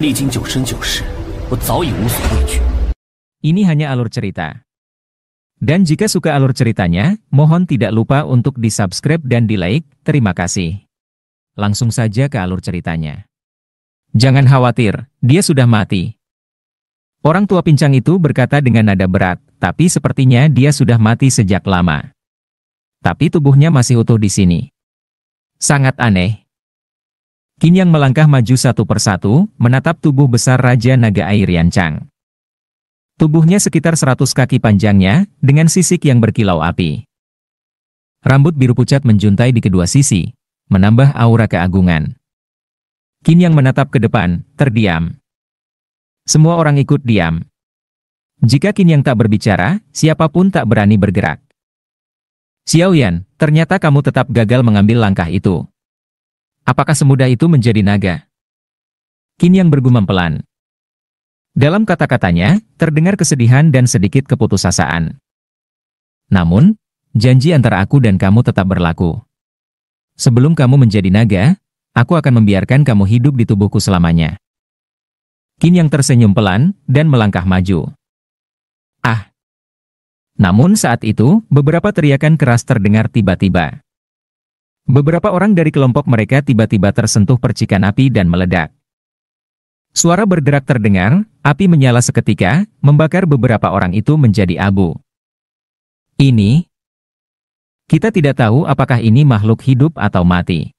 历经九生九世，我早已无所畏惧。 Ini hanya alur cerita. Dan jika suka alur ceritanya, mohon tidak lupa untuk di-subscribe dan di-like, terima kasih. Langsung saja ke alur ceritanya. Jangan khawatir, dia sudah mati. Orang tua pincang itu berkata dengan nada berat, tapi sepertinya dia sudah mati sejak lama. Tapi tubuhnya masih utuh di sini. Sangat aneh. Qin Yang melangkah maju satu persatu, menatap tubuh besar Raja Naga Air Yancang. Tubuhnya sekitar 100 kaki panjangnya, dengan sisik yang berkilau api. Rambut biru pucat menjuntai di kedua sisi, menambah aura keagungan. Qin Yang menatap ke depan, terdiam. Semua orang ikut diam. Jika Qin Yang tak berbicara, siapapun tak berani bergerak. Xiaoyan, ternyata kamu tetap gagal mengambil langkah itu. Apakah semudah itu menjadi naga? Qin Yang bergumam pelan. Dalam kata-katanya, terdengar kesedihan dan sedikit keputusasaan. Namun, janji antara aku dan kamu tetap berlaku. Sebelum kamu menjadi naga, aku akan membiarkan kamu hidup di tubuhku selamanya. Qin Yang tersenyum pelan, dan melangkah maju. Ah! Namun saat itu, beberapa teriakan keras terdengar tiba-tiba. Beberapa orang dari kelompok mereka tiba-tiba tersentuh percikan api dan meledak. Suara bergerak terdengar, api menyala seketika, membakar beberapa orang itu menjadi abu. Ini? Kita tidak tahu apakah ini makhluk hidup atau mati.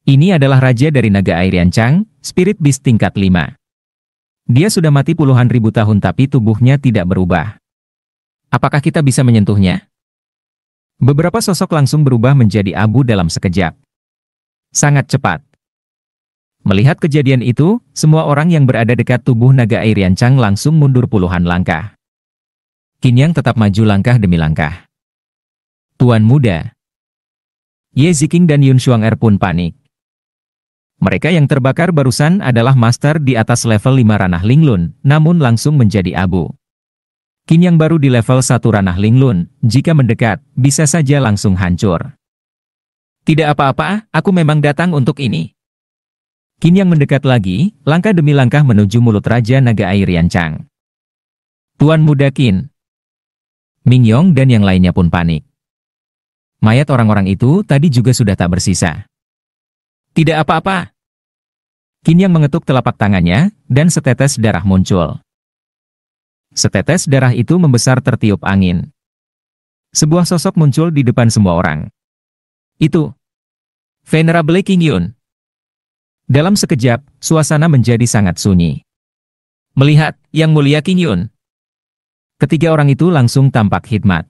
Ini adalah raja dari Naga Air Yancang, Spirit Beast tingkat 5. Dia sudah mati puluhan ribu tahun tapi tubuhnya tidak berubah. Apakah kita bisa menyentuhnya? Beberapa sosok langsung berubah menjadi abu dalam sekejap. Sangat cepat. Melihat kejadian itu, semua orang yang berada dekat tubuh Naga Air Yancang langsung mundur puluhan langkah. Qin Yang tetap maju langkah demi langkah. Tuan muda. Ye Ziqing dan Yun Xuanger pun panik. Mereka yang terbakar barusan adalah master di atas level 5 ranah Linglun, namun langsung menjadi abu. Qin Yang baru di level 1 ranah Linglun, jika mendekat, bisa saja langsung hancur. Tidak apa-apa, aku memang datang untuk ini. Qin Yang mendekat lagi, langkah demi langkah menuju mulut Raja Naga Air Yancang. Tuan muda Qin. Ming Yong dan yang lainnya pun panik. Mayat orang-orang itu tadi juga sudah tak bersisa. Tidak apa-apa. Qin Yang mengetuk telapak tangannya, dan setetes darah muncul. Setetes darah itu membesar tertiup angin. Sebuah sosok muncul di depan semua orang. Itu Venerable Qing Yun. Dalam sekejap, suasana menjadi sangat sunyi. Melihat Yang Mulia Qing Yun. Ketiga orang itu langsung tampak hikmat.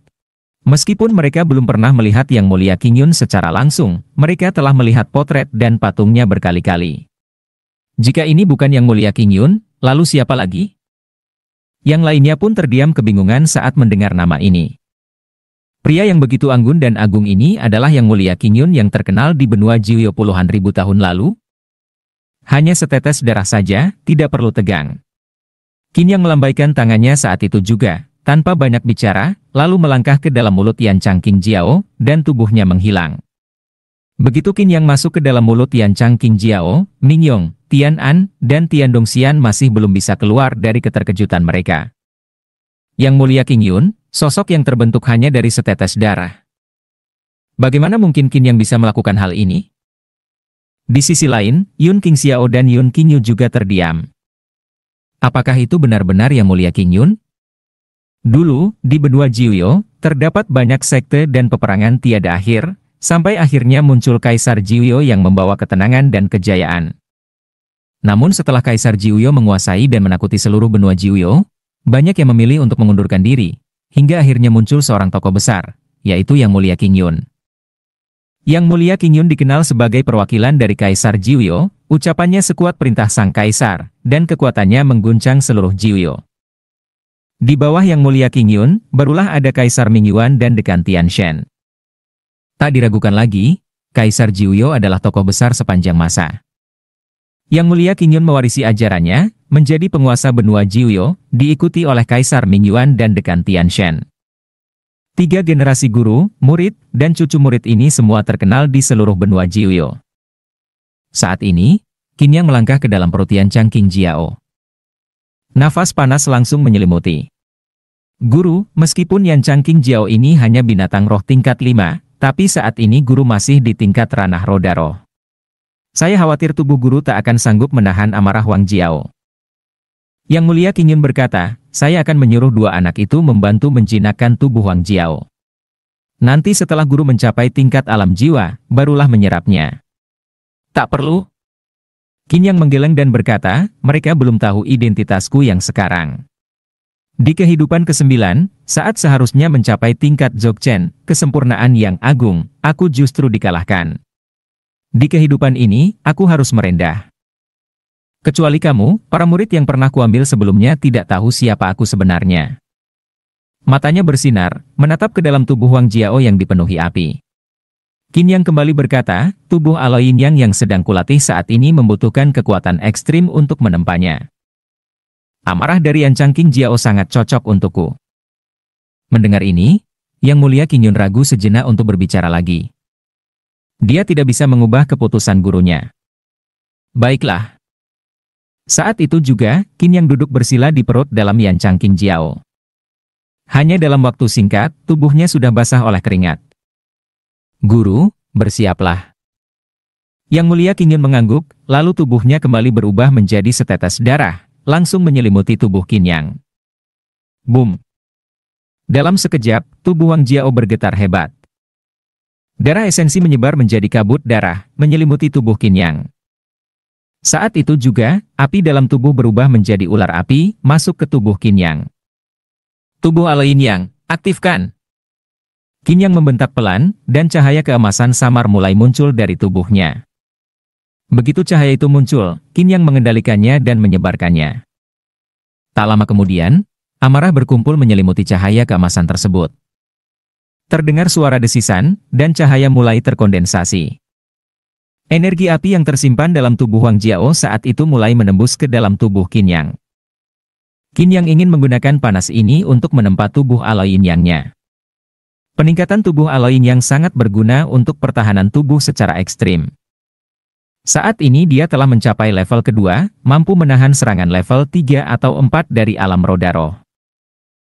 Meskipun mereka belum pernah melihat Yang Mulia Qing Yun secara langsung, mereka telah melihat potret dan patungnya berkali-kali. Jika ini bukan Yang Mulia Qing Yun, lalu siapa lagi? Yang lainnya pun terdiam kebingungan saat mendengar nama ini. Pria yang begitu anggun dan agung ini adalah Yang Mulia Qing Yun yang terkenal di benua Jiuyo puluhan ribu tahun lalu. Hanya setetes darah saja, tidak perlu tegang. Qin Yang melambaikan tangannya saat itu juga, tanpa banyak bicara, lalu melangkah ke dalam mulut Yancang Qing Jiao, dan tubuhnya menghilang. Begitu Qin Yang masuk ke dalam mulut Yancang Qing Jiao, Ming Yong, Tian An, dan Tian Dongxian masih belum bisa keluar dari keterkejutan mereka. Yang Mulia Qing Yun, sosok yang terbentuk hanya dari setetes darah. Bagaimana mungkin Qin Yang bisa melakukan hal ini? Di sisi lain, Yun Qing Xiao dan Yun Qing Yu juga terdiam. Apakah itu benar-benar Yang Mulia Qing Yun? Dulu, di benua Jiuyo, terdapat banyak sekte dan peperangan tiada akhir, sampai akhirnya muncul Kaisar Jiuyo yang membawa ketenangan dan kejayaan. Namun setelah Kaisar Jiuyo menguasai dan menakuti seluruh benua Jiuyo, banyak yang memilih untuk mengundurkan diri, hingga akhirnya muncul seorang tokoh besar, yaitu Yang Mulia Qing Yun. Yang Mulia Qing Yun dikenal sebagai perwakilan dari Kaisar Jiuyo, ucapannya sekuat perintah sang Kaisar, dan kekuatannya mengguncang seluruh Jiuyo. Di bawah Yang Mulia Qing Yun, barulah ada Kaisar Ming Yuan dan Dekan Tianshen. Tak diragukan lagi, Kaisar Jiuyo adalah tokoh besar sepanjang masa. Yang Mulia Qing Yun mewarisi ajarannya, menjadi penguasa benua Jiuyo, diikuti oleh Kaisar Ming Yuan dan Dekan Tianshen. 3 generasi guru, murid, dan cucu murid ini semua terkenal di seluruh benua Jiuyo. Saat ini, Qin Yang melangkah ke dalam perut Yan Chang King Jiao. Nafas panas langsung menyelimuti. Guru, meskipun Yan Chang King Jiao ini hanya binatang roh tingkat 5, tapi saat ini guru masih di tingkat ranah roda roh. Saya khawatir tubuh guru tak akan sanggup menahan amarah Wang Jiao. Yang Mulia Qin Yun berkata, saya akan menyuruh dua anak itu membantu menjinakkan tubuh Wang Jiao. Nanti setelah guru mencapai tingkat alam jiwa, barulah menyerapnya. Tak perlu. Qin Yang menggeleng dan berkata, mereka belum tahu identitasku yang sekarang. Di kehidupan ke-9, saat seharusnya mencapai tingkat Dzogchen, kesempurnaan yang agung, aku justru dikalahkan. Di kehidupan ini, aku harus merendah. Kecuali kamu, para murid yang pernah kuambil sebelumnya tidak tahu siapa aku sebenarnya. Matanya bersinar, menatap ke dalam tubuh Wang Jiao yang dipenuhi api. Qin Yang kembali berkata, tubuh Aloy Yin Yang yang sedang kulatih saat ini membutuhkan kekuatan ekstrim untuk menempanya. Amarah dari Yan Chang King Jiao sangat cocok untukku. Mendengar ini, Yang Mulia Qin Yun ragu sejenak untuk berbicara lagi. Dia tidak bisa mengubah keputusan gurunya. Baiklah. Saat itu juga, Qin Yang duduk bersila di perut dalam Yan Chang King Jiao. Hanya dalam waktu singkat, tubuhnya sudah basah oleh keringat. Guru, bersiaplah. Yang Mulia Qin Yun mengangguk, lalu tubuhnya kembali berubah menjadi setetes darah, langsung menyelimuti tubuh Qin Yang. Boom! Dalam sekejap, tubuh Wang Jiao bergetar hebat. Darah esensi menyebar menjadi kabut darah, menyelimuti tubuh Qin Yang. Saat itu juga, api dalam tubuh berubah menjadi ular api, masuk ke tubuh Qin Yang. Tubuh Aloy Yin Yang, aktifkan! Qin Yang membentak pelan, dan cahaya keemasan samar mulai muncul dari tubuhnya. Begitu cahaya itu muncul, Qin Yang mengendalikannya dan menyebarkannya. Tak lama kemudian, amarah berkumpul menyelimuti cahaya keemasan tersebut. Terdengar suara desisan, dan cahaya mulai terkondensasi. Energi api yang tersimpan dalam tubuh Wang Jiao saat itu mulai menembus ke dalam tubuh Qin Yang. Qin Yang ingin menggunakan panas ini untuk menempa tubuh Aloy Yin Yang-nya. Peningkatan tubuh Aloy Yin Yang sangat berguna untuk pertahanan tubuh secara ekstrim. Saat ini dia telah mencapai level kedua, mampu menahan serangan level 3 atau 4 dari alam roda roh.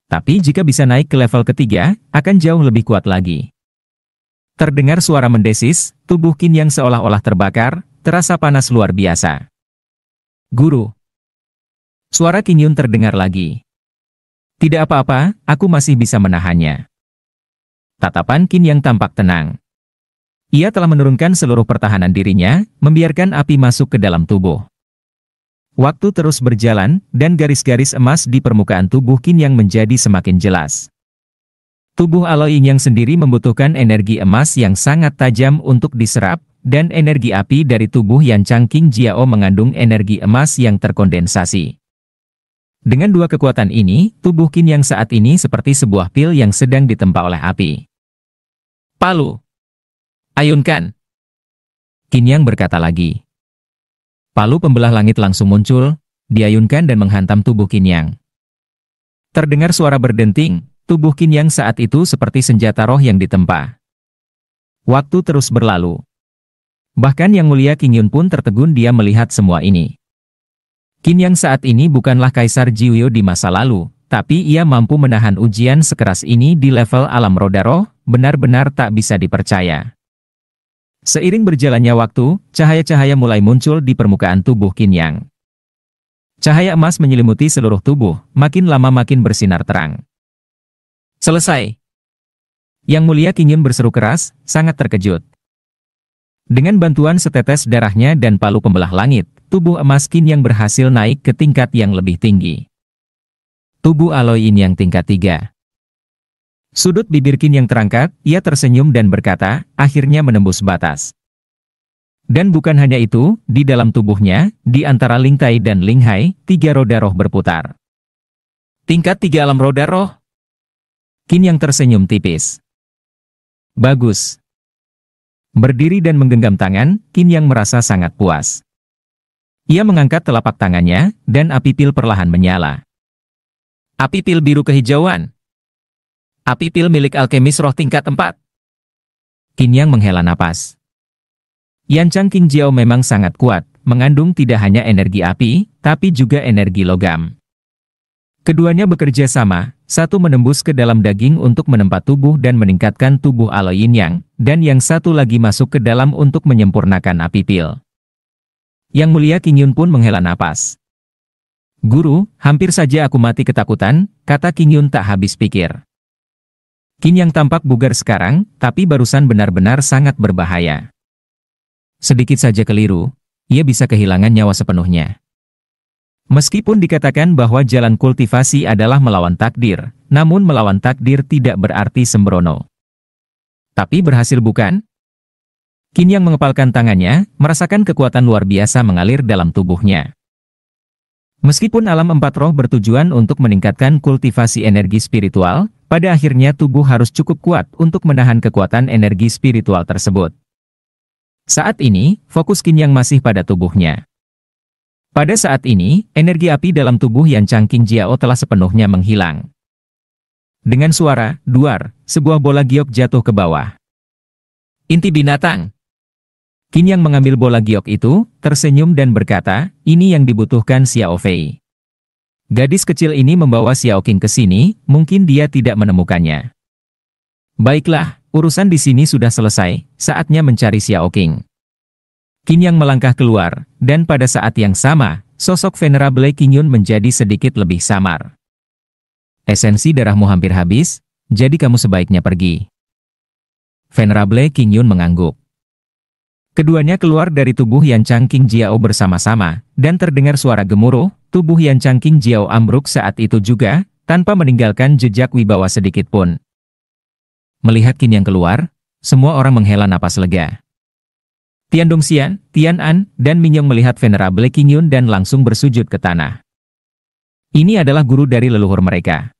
Tapi jika bisa naik ke level ketiga, akan jauh lebih kuat lagi. Terdengar suara mendesis, tubuh Qin Yang seolah-olah terbakar, terasa panas luar biasa. Guru. Suara Qin Yun terdengar lagi. Tidak apa-apa, aku masih bisa menahannya. Tatapan Qin Yang tampak tenang. Ia telah menurunkan seluruh pertahanan dirinya, membiarkan api masuk ke dalam tubuh. Waktu terus berjalan, dan garis-garis emas di permukaan tubuh Qin Yang menjadi semakin jelas. Tubuh Aloy Yin Yang sendiri membutuhkan energi emas yang sangat tajam untuk diserap, dan energi api dari tubuh Yan Chang King Jiao mengandung energi emas yang terkondensasi. Dengan dua kekuatan ini, tubuh Qin Yang saat ini seperti sebuah pil yang sedang ditempa oleh api. Palu. Ayunkan. Qin Yang berkata lagi. Palu pembelah langit langsung muncul, diayunkan dan menghantam tubuh Qin Yang. Terdengar suara berdenting, tubuh Qin Yang saat itu seperti senjata roh yang ditempa. Waktu terus berlalu. Bahkan Yang Mulia Qin Yun pun tertegun dia melihat semua ini. Qin Yang saat ini bukanlah Kaisar Jiuyo di masa lalu, tapi ia mampu menahan ujian sekeras ini di level alam roda roh, benar-benar tak bisa dipercaya. Seiring berjalannya waktu, cahaya-cahaya mulai muncul di permukaan tubuh Qin Yang. Cahaya emas menyelimuti seluruh tubuh, makin lama makin bersinar terang. Selesai. Yang Mulia Qin Yun berseru keras, sangat terkejut. Dengan bantuan setetes darahnya dan palu pembelah langit, tubuh emas Qin Yang berhasil naik ke tingkat yang lebih tinggi. Tubuh Aloy Yin Yang tingkat 3. Sudut bibir Qin Yang terangkat, ia tersenyum dan berkata, akhirnya menembus batas. Dan bukan hanya itu, di dalam tubuhnya, di antara Ling Tai dan Ling Hai, 3 roda roh berputar. Tingkat 3 alam roda roh. Qin Yang tersenyum tipis. Bagus. Berdiri dan menggenggam tangan, Qin Yang merasa sangat puas. Ia mengangkat telapak tangannya, dan api pil perlahan menyala. Api pil biru kehijauan. Api pil milik alkemis roh tingkat 4. Qin Yang menghela napas. Yan Chang King Jiao memang sangat kuat, mengandung tidak hanya energi api, tapi juga energi logam. Keduanya bekerja sama, satu menembus ke dalam daging untuk menempa tubuh dan meningkatkan tubuh alo yin yang, dan yang satu lagi masuk ke dalam untuk menyempurnakan api pil. Yang Mulia Qing Yun pun menghela napas. Guru, hampir saja aku mati ketakutan, kata Qing Yun tak habis pikir. Qin Yang tampak bugar sekarang, tapi barusan benar-benar sangat berbahaya. Sedikit saja keliru, ia bisa kehilangan nyawa sepenuhnya. Meskipun dikatakan bahwa jalan kultivasi adalah melawan takdir, namun melawan takdir tidak berarti sembrono. Tapi berhasil bukan? Qin Yang mengepalkan tangannya, merasakan kekuatan luar biasa mengalir dalam tubuhnya. Meskipun alam empat roh bertujuan untuk meningkatkan kultivasi energi spiritual, pada akhirnya tubuh harus cukup kuat untuk menahan kekuatan energi spiritual tersebut. Saat ini, fokus Qin Yang masih pada tubuhnya. Pada saat ini, energi api dalam tubuh Yan Changqing Jiao telah sepenuhnya menghilang. Dengan suara, duar, sebuah bola giok jatuh ke bawah. Inti binatang. Qin Yang mengambil bola giok itu, tersenyum dan berkata, ini yang dibutuhkan Xiao Fei. Gadis kecil ini membawa Xiao Qing ke sini, mungkin dia tidak menemukannya. Baiklah, urusan di sini sudah selesai, saatnya mencari Xiao Qing. Qin Yang melangkah keluar, dan pada saat yang sama, sosok Venerable Qing Yun menjadi sedikit lebih samar. Esensi darahmu hampir habis, jadi kamu sebaiknya pergi. Venerable Qing Yun mengangguk. Keduanya keluar dari tubuh Yan Changqing Jiao bersama-sama, dan terdengar suara gemuruh, tubuh Yan Changqing Jiao ambruk saat itu juga, tanpa meninggalkan jejak wibawa sedikit pun. Melihat Qin Yang keluar, semua orang menghela napas lega. Tian Dongxian, Tian An, dan Mingyong melihat Venerable Qing Yun dan langsung bersujud ke tanah. Ini adalah guru dari leluhur mereka.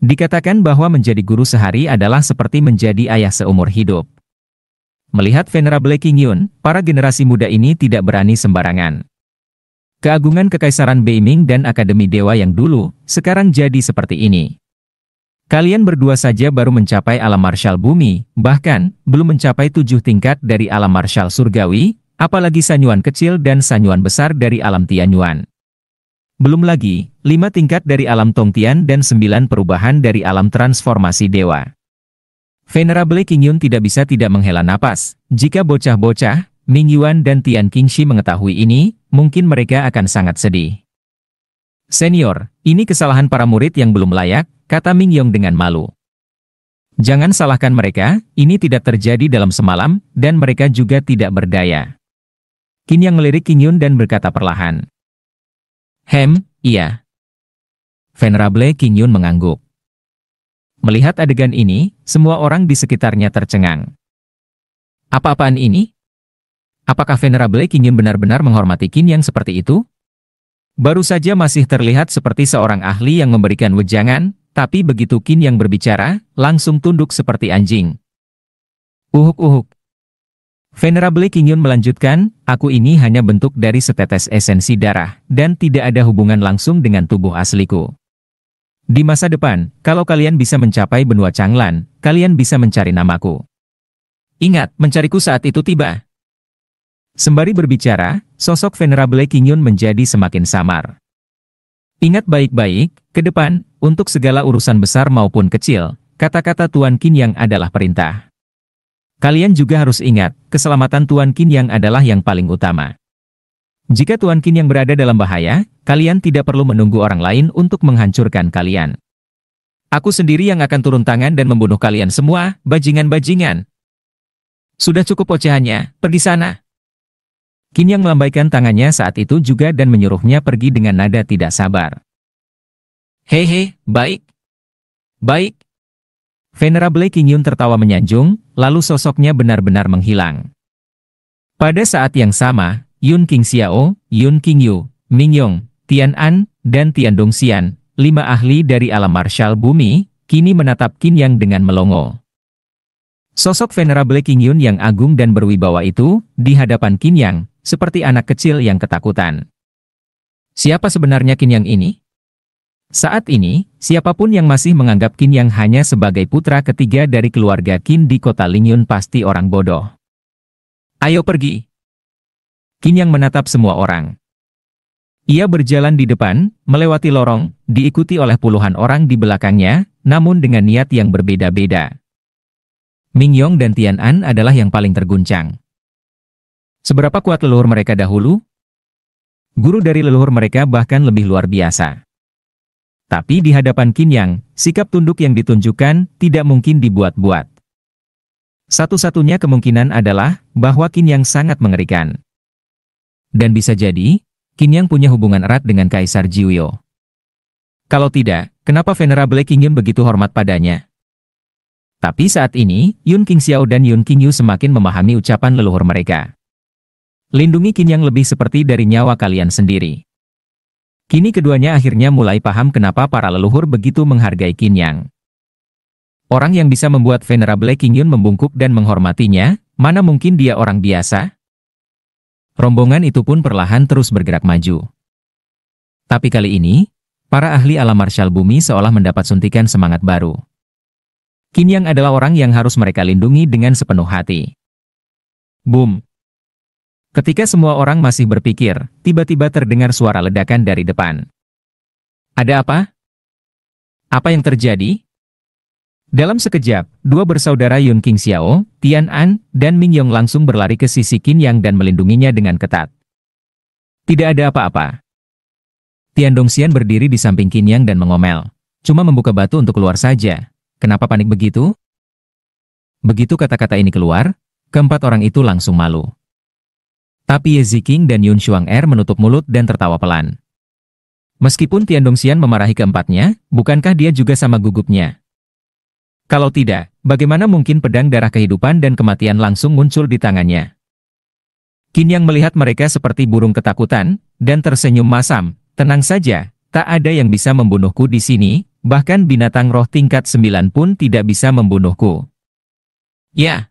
Dikatakan bahwa menjadi guru sehari adalah seperti menjadi ayah seumur hidup. Melihat Venerable Qing Yun, para generasi muda ini tidak berani sembarangan. Keagungan Kekaisaran Beiming dan Akademi Dewa yang dulu, sekarang jadi seperti ini. Kalian berdua saja baru mencapai alam marsyal bumi, bahkan, belum mencapai 7 tingkat dari alam marsyal surgawi, apalagi Sanyuan kecil dan Sanyuan besar dari alam Tianyuan. Belum lagi, 5 tingkat dari alam Tongtian dan 9 perubahan dari alam transformasi dewa. Venerable Qing Yun tidak bisa tidak menghela napas, jika bocah-bocah, Ming Yuan dan Tian Qingxi mengetahui ini, mungkin mereka akan sangat sedih. Senior, ini kesalahan para murid yang belum layak, kata Mingyong dengan malu. Jangan salahkan mereka, ini tidak terjadi dalam semalam, dan mereka juga tidak berdaya. Qin Yang melirik Qing Yun dan berkata perlahan. Iya. Venerable Qing Yun mengangguk. Melihat adegan ini, semua orang di sekitarnya tercengang. Apa-apaan ini? Apakah Venerable Qing Yun benar-benar menghormati Qin Yang seperti itu? Baru saja masih terlihat seperti seorang ahli yang memberikan wejangan, tapi begitu Qin Yang berbicara, langsung tunduk seperti anjing. Uhuk-uhuk. Venerable Qing Yun melanjutkan, aku ini hanya bentuk dari setetes esensi darah, dan tidak ada hubungan langsung dengan tubuh asliku. Di masa depan, kalau kalian bisa mencapai benua Changlan, kalian bisa mencari namaku. Ingat, mencariku saat itu tiba. Sembari berbicara, sosok Venerable Qing Yun menjadi semakin samar. Ingat baik-baik, ke depan, untuk segala urusan besar maupun kecil, kata-kata Tuan Qin Yang adalah perintah. Kalian juga harus ingat, keselamatan Tuan Qin Yang adalah yang paling utama. Jika Tuan Qin Yang berada dalam bahaya, kalian tidak perlu menunggu orang lain untuk menghancurkan kalian. Aku sendiri yang akan turun tangan dan membunuh kalian semua, bajingan-bajingan. Sudah cukup ocehannya, pergi sana. Qin Yang melambaikan tangannya saat itu juga dan menyuruhnya pergi dengan nada tidak sabar. Hehe, baik. Baik. Venerable Qing Yun tertawa menyanjung, lalu sosoknya benar-benar menghilang. Pada saat yang sama, Yun King Xiao, Yun King Yu, Ming Yong, Tian An, dan Tian Dongxian, 5 ahli dari alam marsyal bumi, kini menatap Qin Yang dengan melongo. Sosok Venerable Qing Yun yang agung dan berwibawa itu, di hadapan Qin Yang, seperti anak kecil yang ketakutan. Siapa sebenarnya Qin Yang ini? Saat ini, siapapun yang masih menganggap Qin Yang hanya sebagai putra ketiga dari keluarga Qin di kota Lingyun pasti orang bodoh. Ayo pergi. Qin Yang menatap semua orang. Ia berjalan di depan, melewati lorong, diikuti oleh puluhan orang di belakangnya, namun dengan niat yang berbeda-beda. Ming Yong dan Tian An adalah yang paling terguncang. Seberapa kuat leluhur mereka dahulu? Guru dari leluhur mereka bahkan lebih luar biasa. Tapi di hadapan Qin Yang, sikap tunduk yang ditunjukkan tidak mungkin dibuat-buat. Satu-satunya kemungkinan adalah bahwa Qin Yang sangat mengerikan. Dan bisa jadi, Qin Yang punya hubungan erat dengan Kaisar Jiuyo. Kalau tidak, kenapa Venerable Qingyun begitu hormat padanya? Tapi saat ini, Yun Qingxiao dan Yun Qingyu semakin memahami ucapan leluhur mereka. Lindungi Qin Yang lebih seperti dari nyawa kalian sendiri. Kini keduanya akhirnya mulai paham kenapa para leluhur begitu menghargai Qin Yang. Orang yang bisa membuat Venerable Qingyun membungkuk dan menghormatinya, mana mungkin dia orang biasa? Rombongan itu pun perlahan terus bergerak maju. Tapi kali ini, para ahli alam marsyal bumi seolah mendapat suntikan semangat baru. Qin Yang adalah orang yang harus mereka lindungi dengan sepenuh hati. Boom! Ketika semua orang masih berpikir, tiba-tiba terdengar suara ledakan dari depan. Ada apa? Apa yang terjadi? Dalam sekejap, dua bersaudara Yun Qingxiao, Tian An, dan Ming Yong langsung berlari ke sisi Qin Yang dan melindunginya dengan ketat. Tidak ada apa-apa. Tian Dongxian berdiri di samping Qin Yang dan mengomel. Cuma membuka batu untuk keluar saja. Kenapa panik begitu? Begitu kata-kata ini keluar, keempat orang itu langsung malu. Tapi Ye Ziqing dan Yun Xuang-er menutup mulut dan tertawa pelan. Meskipun Tian Dongxian memarahi keempatnya, bukankah dia juga sama gugupnya? Kalau tidak, bagaimana mungkin pedang darah kehidupan dan kematian langsung muncul di tangannya? Qin Yang melihat mereka seperti burung ketakutan, dan tersenyum masam. Tenang saja, tak ada yang bisa membunuhku di sini, bahkan binatang roh tingkat 9 pun tidak bisa membunuhku. Ya.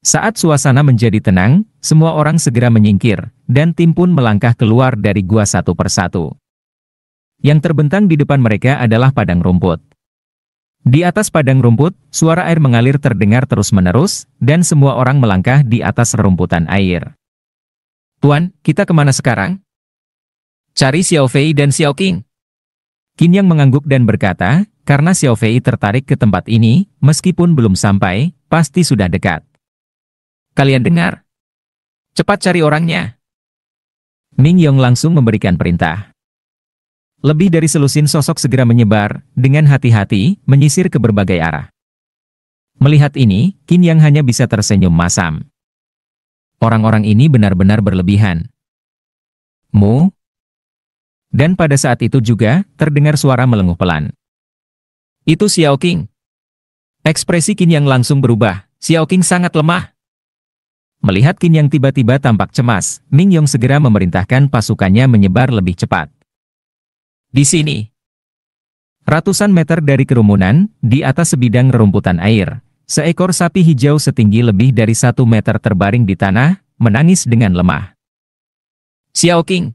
Saat suasana menjadi tenang, semua orang segera menyingkir, dan tim pun melangkah keluar dari gua satu persatu. Yang terbentang di depan mereka adalah padang rumput. Di atas padang rumput, suara air mengalir terdengar terus-menerus, dan semua orang melangkah di atas rerumputan air. Tuan, kita kemana sekarang? Cari Xiao Fei dan Xiao Qing. Qin Yang mengangguk dan berkata, karena Xiao Fei tertarik ke tempat ini, meskipun belum sampai, pasti sudah dekat. Kalian dengar? Cepat cari orangnya. Ming Yong langsung memberikan perintah. Lebih dari selusin sosok segera menyebar, dengan hati-hati, menyisir ke berbagai arah. Melihat ini, Qin Yang hanya bisa tersenyum masam. Orang-orang ini benar-benar berlebihan. Mu? Dan pada saat itu juga, terdengar suara melenguh pelan. Itu Xiao Qing. Ekspresi Qin Yang langsung berubah, Xiao Qing sangat lemah. Melihat Qin Yang tiba-tiba tampak cemas, Ming Yong segera memerintahkan pasukannya menyebar lebih cepat. Di sini, ratusan meter dari kerumunan, di atas sebidang rerumputan air, seekor sapi hijau setinggi lebih dari 1 meter terbaring di tanah, menangis dengan lemah. Xiao Qing.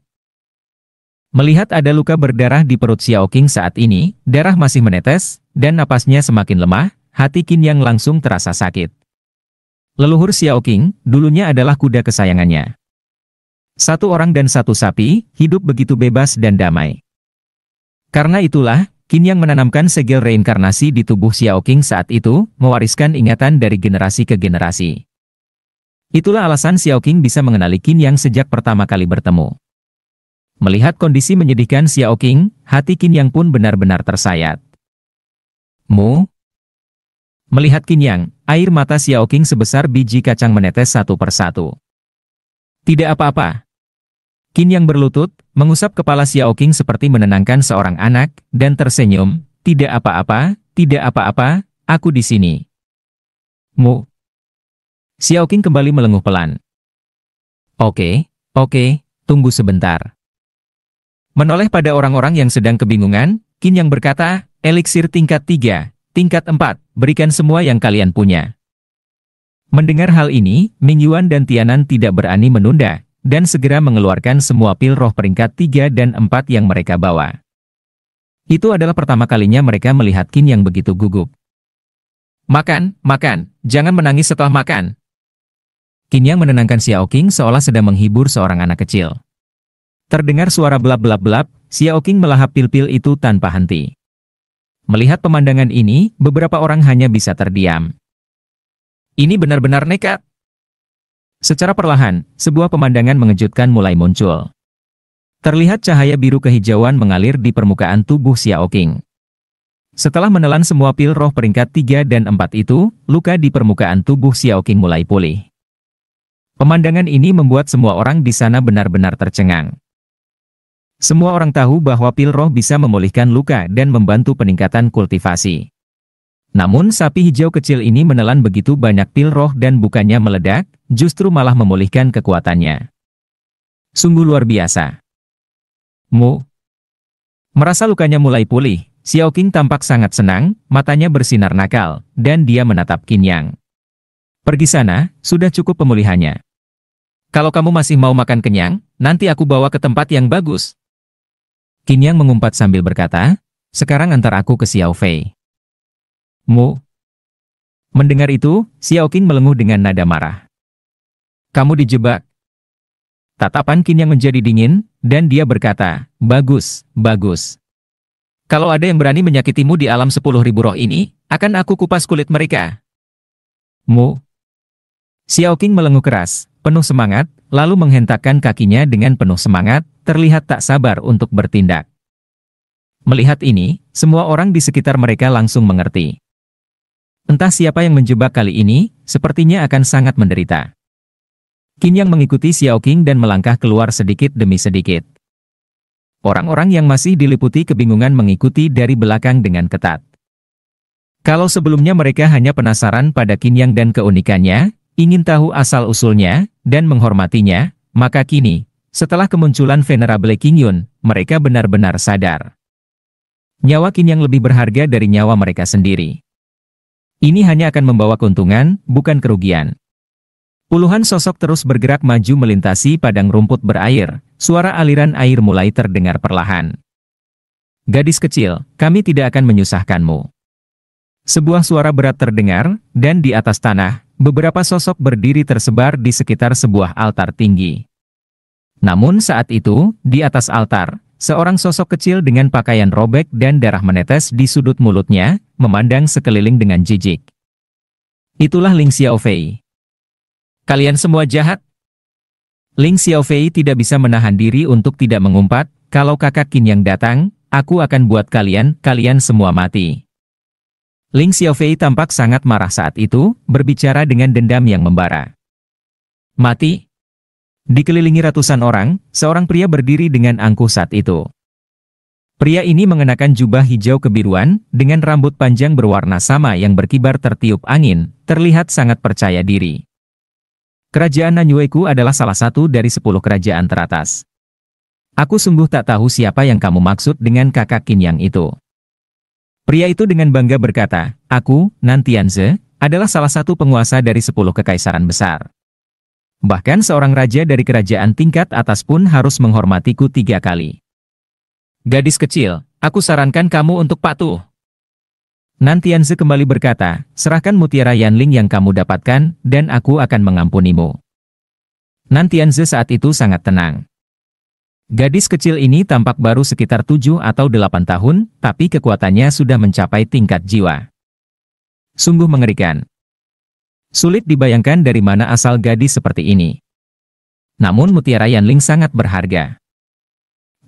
Melihat ada luka berdarah di perut Xiao Qing saat ini, darah masih menetes, dan napasnya semakin lemah, hati Qin Yang langsung terasa sakit. Leluhur Xiao Qing, dulunya adalah kuda kesayangannya. Satu orang dan satu sapi, hidup begitu bebas dan damai. Karena itulah, Qin Yang menanamkan segel reinkarnasi di tubuh Xiao Qing saat itu, mewariskan ingatan dari generasi ke generasi. Itulah alasan Xiao Qing bisa mengenali Qin Yang sejak pertama kali bertemu. Melihat kondisi menyedihkan Xiao Qing, hati Qin Yang pun benar-benar tersayat. Mu? Melihat Qin Yang, air mata Xiao Qing sebesar biji kacang menetes satu persatu. Tidak apa-apa. Qin Yang berlutut, mengusap kepala Xiao Qing seperti menenangkan seorang anak, dan tersenyum, tidak apa-apa, aku di sini. Mu. Xiao Qing kembali melenguh pelan. Oke, tunggu sebentar. Menoleh pada orang-orang yang sedang kebingungan, Qin Yang berkata, eliksir tingkat 3, tingkat 4, berikan semua yang kalian punya. Mendengar hal ini, Ming Yuan dan Tianan tidak berani menunda, dan segera mengeluarkan semua pil roh peringkat 3 dan 4 yang mereka bawa. Itu adalah pertama kalinya mereka melihat Qin Yang begitu gugup. Makan, jangan menangis setelah makan. Qin Yang menenangkan Xiao Qing seolah sedang menghibur seorang anak kecil. Terdengar suara belap-belap-belap, Xiao Qing melahap pil-pil itu tanpa henti. Melihat pemandangan ini, beberapa orang hanya bisa terdiam. Ini benar-benar nekat. Secara perlahan, sebuah pemandangan mengejutkan mulai muncul. Terlihat cahaya biru kehijauan mengalir di permukaan tubuh Xiao Qing. Setelah menelan semua pil roh peringkat 3 dan 4 itu, luka di permukaan tubuh Xiao Qing mulai pulih. Pemandangan ini membuat semua orang di sana benar-benar tercengang. Semua orang tahu bahwa pil roh bisa memulihkan luka dan membantu peningkatan kultivasi. Namun sapi hijau kecil ini menelan begitu banyak pil roh dan bukannya meledak, justru malah memulihkan kekuatannya. Sungguh luar biasa. Merasa lukanya mulai pulih, Xiao Qing tampak sangat senang, matanya bersinar nakal, dan dia menatap Qin Yang. Pergi sana, sudah cukup pemulihannya. Kalau kamu masih mau makan kenyang, nanti aku bawa ke tempat yang bagus. Qin Yang mengumpat sambil berkata, sekarang antar aku ke Xiao Fei. Mendengar itu, Xiao Qing melenguh dengan nada marah. Kamu dijebak. Tatapan Qin Yang menjadi dingin, dan dia berkata, bagus, bagus. Kalau ada yang berani menyakitimu di alam 10.000 roh ini, akan aku kupas kulit mereka. Xiao Qing melenguh keras, penuh semangat, lalu menghentakkan kakinya dengan penuh semangat, terlihat tak sabar untuk bertindak. Melihat ini, semua orang di sekitar mereka langsung mengerti. Entah siapa yang menjebak kali ini, sepertinya akan sangat menderita. Qin Yang mengikuti Xiao Qing dan melangkah keluar sedikit demi sedikit. Orang-orang yang masih diliputi kebingungan mengikuti dari belakang dengan ketat. Kalau sebelumnya mereka hanya penasaran pada Qin Yang dan keunikannya, ingin tahu asal-usulnya, dan menghormatinya, maka kini, setelah kemunculan Venerable Qing Yun, mereka benar-benar sadar. Nyawa Qin Yang lebih berharga dari nyawa mereka sendiri. Ini hanya akan membawa keuntungan, bukan kerugian. Puluhan sosok terus bergerak maju melintasi padang rumput berair, suara aliran air mulai terdengar perlahan. Gadis kecil, kami tidak akan menyusahkanmu. Sebuah suara berat terdengar, dan di atas tanah, beberapa sosok berdiri tersebar di sekitar sebuah altar tinggi. Namun saat itu, di atas altar, seorang sosok kecil dengan pakaian robek dan darah menetes di sudut mulutnya, memandang sekeliling dengan jijik. Itulah Ling Xiaofei. Kalian semua jahat. Ling Xiaofei tidak bisa menahan diri untuk tidak mengumpat, kalau kakak Qin Yang datang, aku akan buat kalian semua mati. Ling Xiaofei tampak sangat marah saat itu, berbicara dengan dendam yang membara. Mati? Dikelilingi ratusan orang, seorang pria berdiri dengan angkuh saat itu. Pria ini mengenakan jubah hijau kebiruan, dengan rambut panjang berwarna sama yang berkibar tertiup angin, terlihat sangat percaya diri. Kerajaan Nanyueku adalah salah satu dari 10 kerajaan teratas. Aku sungguh tak tahu siapa yang kamu maksud dengan kakak Qin Yang itu. Pria itu dengan bangga berkata, aku, Nantianze, adalah salah satu penguasa dari 10 kekaisaran besar. Bahkan seorang raja dari kerajaan tingkat atas pun harus menghormatiku 3 kali. Gadis kecil, aku sarankan kamu untuk patuh. Nantianze kembali berkata, serahkan mutiara Yanling yang kamu dapatkan, dan aku akan mengampunimu. Nantianze saat itu sangat tenang. Gadis kecil ini tampak baru sekitar 7 atau 8 tahun, tapi kekuatannya sudah mencapai tingkat jiwa. Sungguh mengerikan. Sulit dibayangkan dari mana asal gadis seperti ini. Namun mutiara Yanling sangat berharga.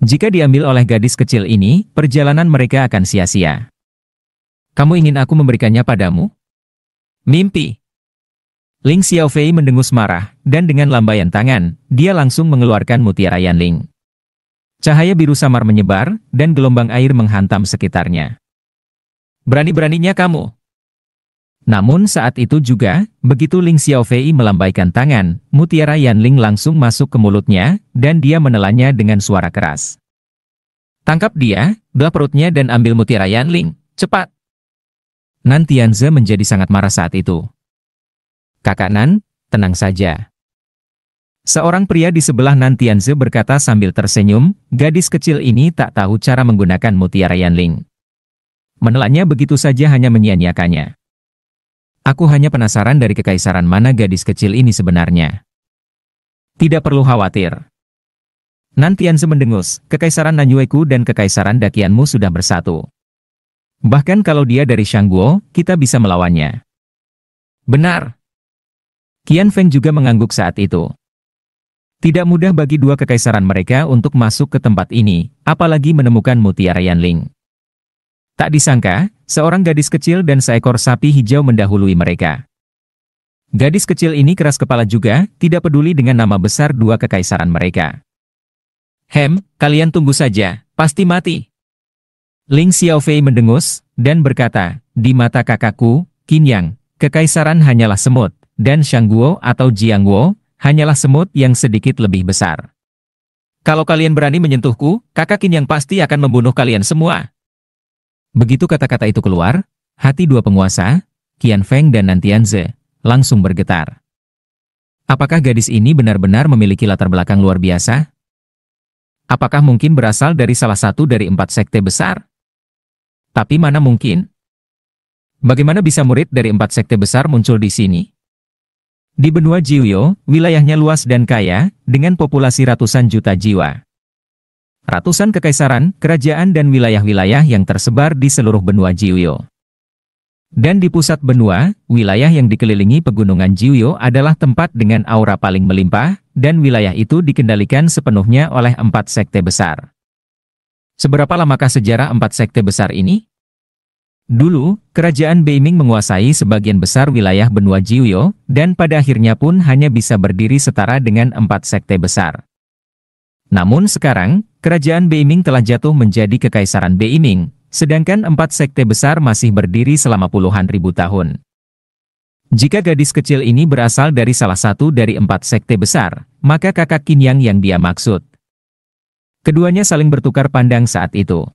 Jika diambil oleh gadis kecil ini, perjalanan mereka akan sia-sia. Kamu ingin aku memberikannya padamu? Mimpi. Ling Xiaofei mendengus marah, dan dengan lambaian tangan, dia langsung mengeluarkan mutiara Yanling. Cahaya biru samar menyebar, dan gelombang air menghantam sekitarnya. Berani-beraninya kamu. Namun saat itu juga, begitu Ling Xiaofei melambaikan tangan, mutiara Yanling langsung masuk ke mulutnya, dan dia menelannya dengan suara keras. Tangkap dia, belah perutnya dan ambil mutiara Yanling, cepat. Nantianze menjadi sangat marah saat itu. Kakak Nan, tenang saja. Seorang pria di sebelah Nantianze berkata sambil tersenyum, gadis kecil ini tak tahu cara menggunakan mutiara Yanling. Menelannya begitu saja hanya menyia-nyiakannya. Aku hanya penasaran dari kekaisaran mana gadis kecil ini sebenarnya. Tidak perlu khawatir. Nantianze mendengus, kekaisaran Nanyueku dan kekaisaran Dakianmu sudah bersatu. Bahkan kalau dia dari Shangguo, kita bisa melawannya. Benar. Qian Feng juga mengangguk saat itu. Tidak mudah bagi dua kekaisaran mereka untuk masuk ke tempat ini, apalagi menemukan mutiara Yanling. Tak disangka, seorang gadis kecil dan seekor sapi hijau mendahului mereka. Gadis kecil ini keras kepala juga, tidak peduli dengan nama besar dua kekaisaran mereka. Kalian tunggu saja, pasti mati. Ling Xiaofei mendengus, dan berkata, di mata kakakku, Qin Yang, kekaisaran hanyalah semut, dan Shangguo atau Jiangguo, hanyalah semut yang sedikit lebih besar. Kalau kalian berani menyentuhku, kakak Qin Yang pasti akan membunuh kalian semua. Begitu kata-kata itu keluar, hati dua penguasa, Qian Feng dan Nantianze, langsung bergetar. Apakah gadis ini benar-benar memiliki latar belakang luar biasa? Apakah mungkin berasal dari salah satu dari 4 sekte besar? Tapi mana mungkin? Bagaimana bisa murid dari 4 sekte besar muncul di sini? Di benua Jiuyo, wilayahnya luas dan kaya, dengan populasi ratusan juta jiwa. Ratusan kekaisaran, kerajaan dan wilayah-wilayah yang tersebar di seluruh benua Jiuyo. Dan di pusat benua, wilayah yang dikelilingi pegunungan Jiuyo adalah tempat dengan aura paling melimpah, dan wilayah itu dikendalikan sepenuhnya oleh 4 sekte besar. Seberapa lamakah sejarah 4 sekte besar ini? Dulu, kerajaan Beiming menguasai sebagian besar wilayah benua Jiuyo, dan pada akhirnya pun hanya bisa berdiri setara dengan 4 sekte besar. Namun sekarang, kerajaan Beiming telah jatuh menjadi kekaisaran Beiming, sedangkan 4 sekte besar masih berdiri selama puluhan ribu tahun. Jika gadis kecil ini berasal dari salah satu dari 4 sekte besar, maka kakak Qin Yang yang dia maksud. Keduanya saling bertukar pandang saat itu.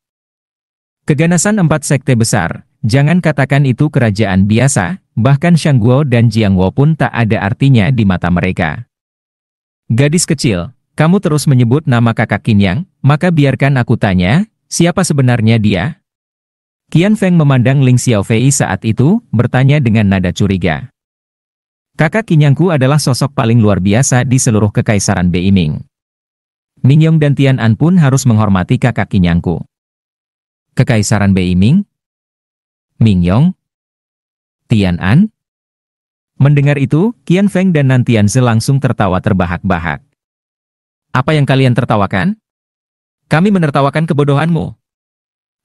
Keganasan 4 sekte besar, jangan katakan itu kerajaan biasa, bahkan Shangguo dan Jiangguo pun tak ada artinya di mata mereka. Gadis kecil, kamu terus menyebut nama kakak Qin Yang, maka biarkan aku tanya, siapa sebenarnya dia? Qian Feng memandang Ling Xiaofei saat itu, bertanya dengan nada curiga. Kakak Qin Yangku adalah sosok paling luar biasa di seluruh kekaisaran Beiming. Mingyong dan Tian An pun harus menghormati kakak Qin Yangku. Kekaisaran Beiming? Mingyong? Tian An? Mendengar itu, Qian Feng dan Nantianze langsung tertawa terbahak-bahak. Apa yang kalian tertawakan? Kami menertawakan kebodohanmu.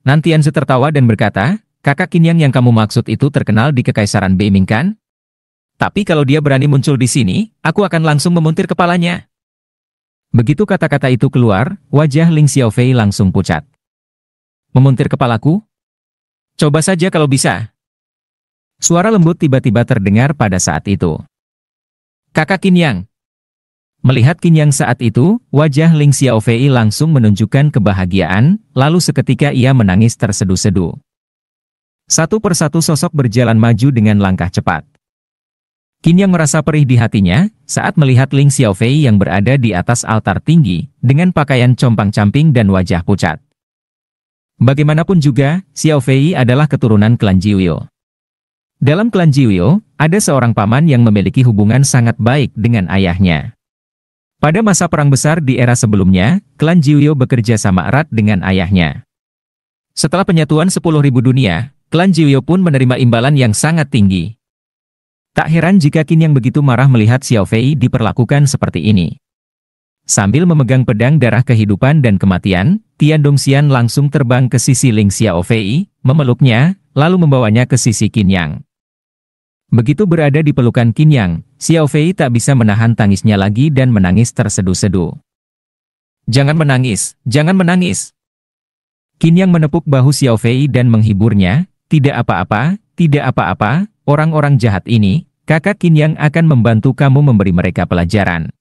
Nantianze tertawa dan berkata, kakak Qin Yang kamu maksud itu terkenal di kekaisaran Beiming kan? Tapi kalau dia berani muncul di sini, aku akan langsung memuntir kepalanya. Begitu kata-kata itu keluar, wajah Ling Xiaofei langsung pucat. Memuntir kepalaku? Coba saja kalau bisa. Suara lembut tiba-tiba terdengar pada saat itu. Kakak Qin Yang. Melihat Qin Yang saat itu, wajah Ling Xiaofei langsung menunjukkan kebahagiaan, lalu seketika ia menangis terseduh-seduh. Satu persatu sosok berjalan maju dengan langkah cepat. Qin Yang merasa perih di hatinya, saat melihat Ling Xiaofei yang berada di atas altar tinggi, dengan pakaian compang-camping dan wajah pucat. Bagaimanapun juga, Xiaofei adalah keturunan klan Jiuyo. Dalam klan Jiuyo, ada seorang paman yang memiliki hubungan sangat baik dengan ayahnya. Pada masa perang besar di era sebelumnya, klan Jiuyo bekerja sama erat dengan ayahnya. Setelah penyatuan 10.000 dunia, klan Jiuyo pun menerima imbalan yang sangat tinggi. Tak heran jika Qin Yang begitu marah melihat Xiaofei diperlakukan seperti ini. Sambil memegang pedang darah kehidupan dan kematian, Tian Dongxian langsung terbang ke sisi Ling Xiaofei, memeluknya, lalu membawanya ke sisi Qin Yang. Begitu berada di pelukan Qin Yang, Xiaofei tak bisa menahan tangisnya lagi dan menangis terseduh-seduh. Jangan menangis, jangan menangis. Qin Yang menepuk bahu Xiaofei dan menghiburnya, tidak apa-apa, tidak apa-apa, orang-orang jahat ini, kakak Qin Yang akan membantu kamu memberi mereka pelajaran.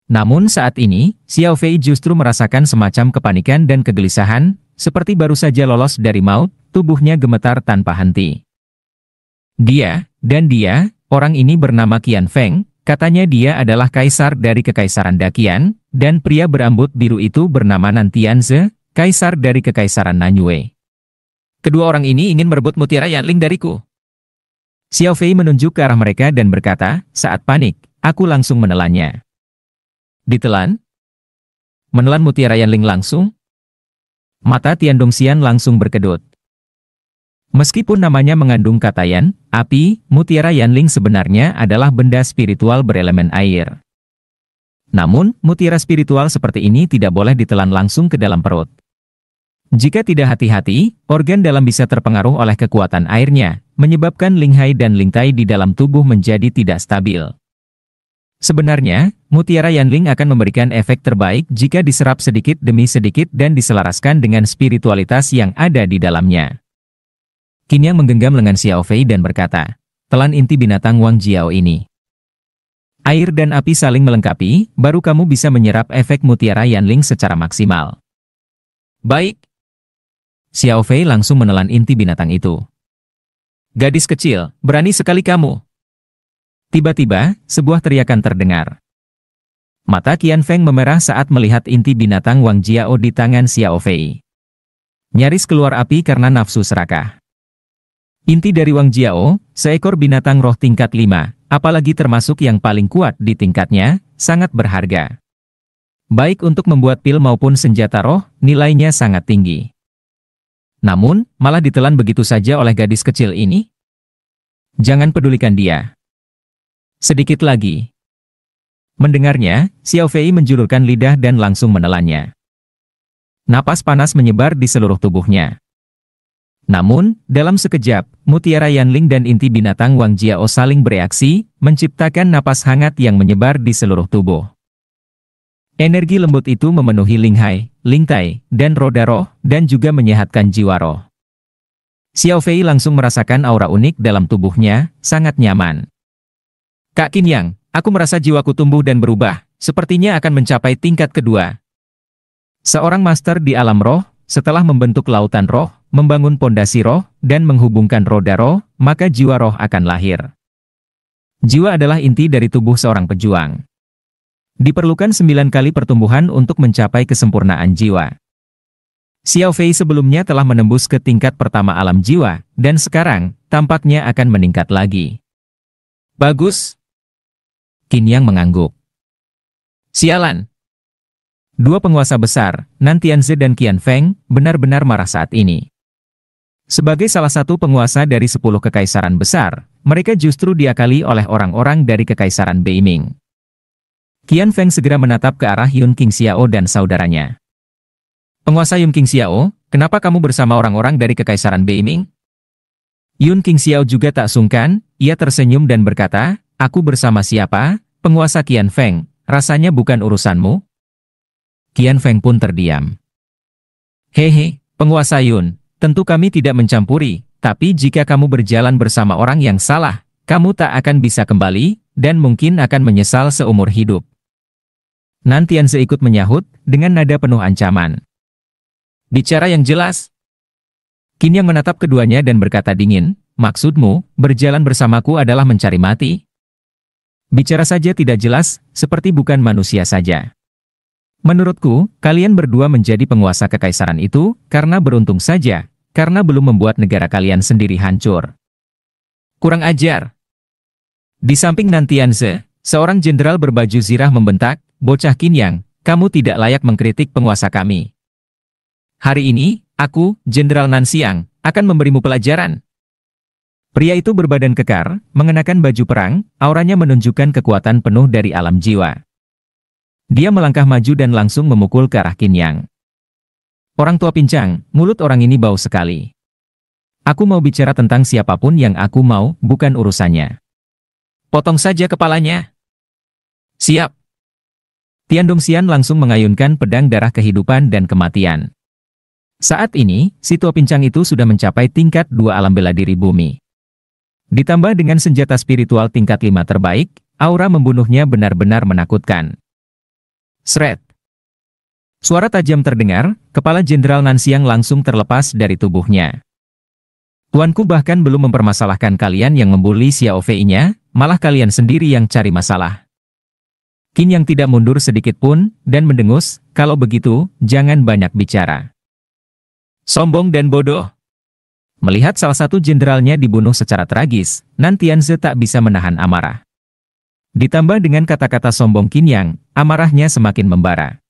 Namun saat ini, Xiaofei justru merasakan semacam kepanikan dan kegelisahan, seperti baru saja lolos dari maut, tubuhnya gemetar tanpa henti. Dia, orang ini bernama Qian Feng, katanya dia adalah kaisar dari kekaisaran Dakian, dan pria berambut biru itu bernama Nantianze, kaisar dari kekaisaran Nanyue. Kedua orang ini ingin merebut mutiara Yanling dariku. Xiao Fei menunjuk ke arah mereka dan berkata, saat panik, aku langsung menelannya. Ditelan? Menelan Mutiara Yanling langsung? Mata Tian Dongxian langsung berkedut. Meskipun namanya mengandung kata yan, api, Mutiara Yanling sebenarnya adalah benda spiritual berelemen air. Namun, mutiara spiritual seperti ini tidak boleh ditelan langsung ke dalam perut. Jika tidak hati-hati, organ dalam bisa terpengaruh oleh kekuatan airnya, menyebabkan linghai dan lingtai di dalam tubuh menjadi tidak stabil. Sebenarnya, Mutiara Yanling akan memberikan efek terbaik jika diserap sedikit demi sedikit dan diselaraskan dengan spiritualitas yang ada di dalamnya. Qin Yang menggenggam lengan Xiao Fei dan berkata, telan inti binatang Wang Jiao ini. Air dan api saling melengkapi, baru kamu bisa menyerap efek Mutiara Yanling secara maksimal. Baik. Xiao Fei langsung menelan inti binatang itu. Gadis kecil, berani sekali kamu. Tiba-tiba, sebuah teriakan terdengar. Mata Qian Feng memerah saat melihat inti binatang Wang Jiao di tangan Xiao Fei. Nyaris keluar api karena nafsu serakah. Inti dari Wang Jiao, seekor binatang roh tingkat 5, apalagi termasuk yang paling kuat di tingkatnya, sangat berharga. Baik untuk membuat pil maupun senjata roh, nilainya sangat tinggi. Namun, malah ditelan begitu saja oleh gadis kecil ini? Jangan pedulikan dia. Sedikit lagi. Mendengarnya, Xiao Fei menjulurkan lidah dan langsung menelannya. Napas panas menyebar di seluruh tubuhnya. Namun, dalam sekejap, Mutiara Yanling dan inti binatang Wang Jiao saling bereaksi, menciptakan napas hangat yang menyebar di seluruh tubuh. Energi lembut itu memenuhi linghai, lingtai, dan roda roh, dan juga menyehatkan jiwa roh. Xiao Fei langsung merasakan aura unik dalam tubuhnya, sangat nyaman. Kak Qin Yang, aku merasa jiwaku tumbuh dan berubah, sepertinya akan mencapai tingkat kedua. Seorang master di alam roh, setelah membentuk lautan roh, membangun pondasi roh, dan menghubungkan roda roh, maka jiwa roh akan lahir. Jiwa adalah inti dari tubuh seorang pejuang. Diperlukan 9 kali pertumbuhan untuk mencapai kesempurnaan jiwa. Xiao Fei sebelumnya telah menembus ke tingkat pertama alam jiwa, dan sekarang, tampaknya akan meningkat lagi. Bagus. Qin Yang mengangguk. Sialan. Dua penguasa besar, Nan Tianze dan Qian Feng, benar-benar marah saat ini. Sebagai salah satu penguasa dari 10 kekaisaran besar, mereka justru diakali oleh orang-orang dari kekaisaran Beiming. Qian Feng segera menatap ke arah Yun Qingxiao dan saudaranya. Penguasa Yun Qingxiao, kenapa kamu bersama orang-orang dari kekaisaran Beiming? Yun Qingxiao juga tak sungkan, ia tersenyum dan berkata, aku bersama siapa, penguasa Qian Feng, rasanya bukan urusanmu? Qian Feng pun terdiam. Hehe, penguasa Yun. Tentu kami tidak mencampuri, tapi jika kamu berjalan bersama orang yang salah, kamu tak akan bisa kembali, dan mungkin akan menyesal seumur hidup. Nan Tianze ikut menyahut, dengan nada penuh ancaman. Bicara yang jelas. Qin Yang menatap keduanya dan berkata dingin, maksudmu, berjalan bersamaku adalah mencari mati? Bicara saja tidak jelas, seperti bukan manusia saja. Menurutku, kalian berdua menjadi penguasa kekaisaran itu, karena beruntung saja, karena belum membuat negara kalian sendiri hancur. Kurang ajar. Di samping Nan Tianze, seorang jenderal berbaju zirah membentak, bocah Qin Yang, kamu tidak layak mengkritik penguasa kami. Hari ini, aku, Jenderal Nan Xiang, akan memberimu pelajaran. Pria itu berbadan kekar, mengenakan baju perang, auranya menunjukkan kekuatan penuh dari alam jiwa. Dia melangkah maju dan langsung memukul ke arah Qin Yang. Orang tua pincang, mulut orang ini bau sekali. Aku mau bicara tentang siapapun yang aku mau, bukan urusannya. Potong saja kepalanya. Siap. Tian Dongxian langsung mengayunkan pedang darah kehidupan dan kematian. Saat ini, si tua pincang itu sudah mencapai tingkat 2 alam bela diri bumi. Ditambah dengan senjata spiritual tingkat 5 terbaik, aura membunuhnya benar-benar menakutkan. Sret. Suara tajam terdengar, kepala Jenderal Nan Xiang langsung terlepas dari tubuhnya. Tuanku bahkan belum mempermasalahkan kalian yang membuli Xiao Fei-nya, malah kalian sendiri yang cari masalah. Qin Yang tidak mundur sedikit pun, dan mendengus, kalau begitu, jangan banyak bicara. Sombong dan bodoh. Melihat salah satu jenderalnya dibunuh secara tragis, Nantianze tak bisa menahan amarah. Ditambah dengan kata-kata sombong Qin Yang, amarahnya semakin membara.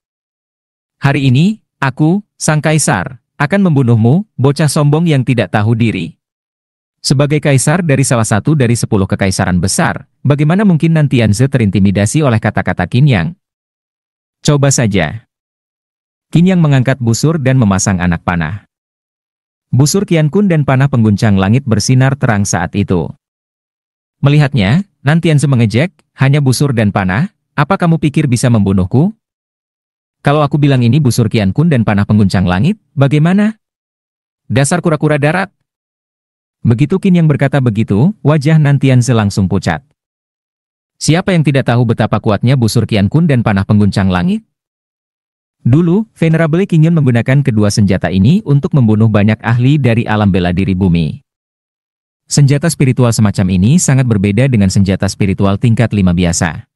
Hari ini, aku, Sang Kaisar, akan membunuhmu, bocah sombong yang tidak tahu diri. Sebagai kaisar dari salah satu dari 10 kekaisaran besar, bagaimana mungkin Nantianze terintimidasi oleh kata-kata Qin Yang? Coba saja. Qin Yang mengangkat busur dan memasang anak panah. Busur Qiankun dan panah pengguncang langit bersinar terang saat itu. Melihatnya, Nantianze mengejek, hanya busur dan panah, apa kamu pikir bisa membunuhku? Kalau aku bilang ini busur Qiankun dan panah pengguncang langit, bagaimana? Dasar kura-kura darat. Begitu Qin Yang berkata begitu, wajah Nantianze langsung pucat. Siapa yang tidak tahu betapa kuatnya busur Qiankun dan panah pengguncang langit? Dulu, Venerable Qing Yun menggunakan kedua senjata ini untuk membunuh banyak ahli dari alam bela diri bumi. Senjata spiritual semacam ini sangat berbeda dengan senjata spiritual tingkat 5 biasa.